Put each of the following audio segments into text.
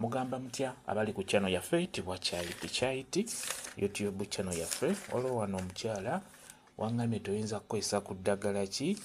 mugamba mutya abali ku channel yaffe eyitibwa Kyayiti YouTube channel yaffe. Olwo wano omukyala wangamye toyinza kukozesa ku ddagala ki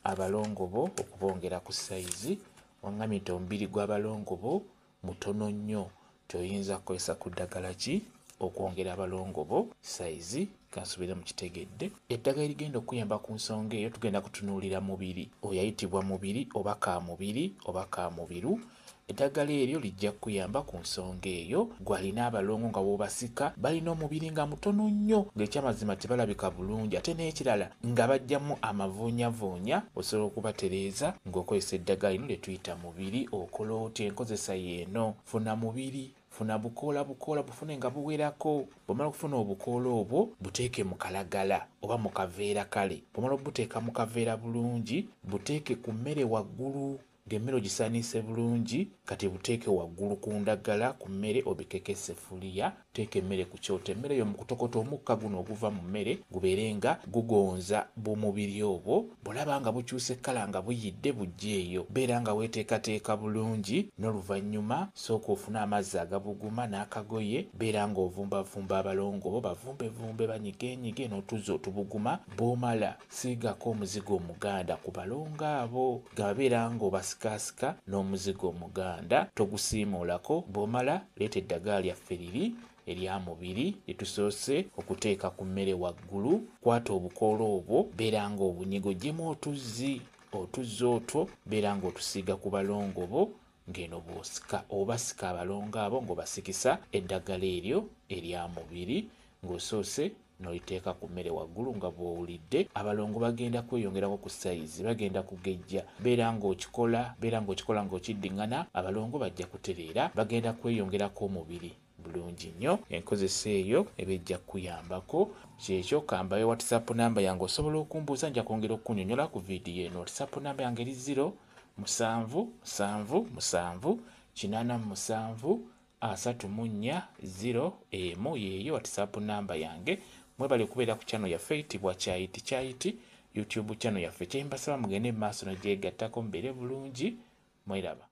abalongo bo okubongera ku size. Wangamye omubiri gw'abalongo bo mutono nnyo, toyinza kukozesa ku ddagala ki okwongera abalongo bo size. Kansubire mu kitegedde eddagala erigenda okuyamba ku nsonga eyo. Tugenda kutunuulira mubiri, oyayitibwa mubiri oba kamubiri oba kamubiru. Eddagala eryo lijja kuyamba ku nsonga eyo. Gwalina abalongo nga bw'obasika balina omubiri nga mutono nnyo, ng'ekyamazima tebalabika bulungi, ate n'ekirala nga bajjamu amavuunyavuunya. Osobola okubatereeza ng'okozesa eddagala lino lye tuyita mubiri. Okola otya? Enkozesa y'eno: funa mubiri, funa bukoola bufune nga buwerako. Bw'omala okufuna obukoola obwo buteeke mu kalagala oba mu kaveera kale. Bw'omala obuteeka mu kaveera bulungi, buteeke ku mmere waggulu, ng'emmere ogisaanise bulungi. Kati buteeke waggulu ku ndagala, ku mmere obikeke seffuliya. Teeka emmere ku kyoto. Emmere eyo mu kutokota omukka guno oguva mu mmere gubeere nga gugonza bumubiri obwo. Bw'olaba nga bukyuse kkala nga buyidde bujja eyo, beera nga weeteekateeka bulungi. N'oluvannyuma sooka ofune amazzi agabuguma n'akagoye. Beera ng'ovumbavumba abalongo bo, bavumbevumbe banyigenyige n'otuzzi otubuguma. Bw'omala siigako omuzigo omuganda ku balongo abo, nga babeera ng'obasikaasika n'omuzigo omuganda, togusiimuulako. Bw'omala leeta eddagala lyaffe liri erya mubiri lye tusoose okuteeka ku mmere waggulu. Kwata obukoola obwo, beera ng'obunyigojjemu otuzzi otwo, beera ng'otusiiga ku balongo bo ng'eno bw'osika. Obasika abalongo abo ng'obasikisa eddagala eryo erya mubiri, ng'osoose n'oliteeka ku mmere waggulu. Nga bw'owulidde abalongo bagenda kweyongerako ku sayizi, bagenda kugejja. Beera ng'okikola ng'okiddiŋŋana, abalongo bajja kutereera, bagenda kweyongerako omubiri bulungi nnyo. Enkozesa eyo eba ejja kuyambako. Kyekyo kambayo WhatsApp namba yange, osobola okumbuuza, nja kwongera okukunnyonnyola ku viidiyo eno. WhatsApp namba yange eri 0777873401 yeeyo WhatsApp namba yange. Mwebale okubeera ku channel yaffe eyitibwa Kyayiti YouTube channel yaffe. Kye mbasaba mugende mu maaso n'ogyegattako mubeere bulungi. Mweraba.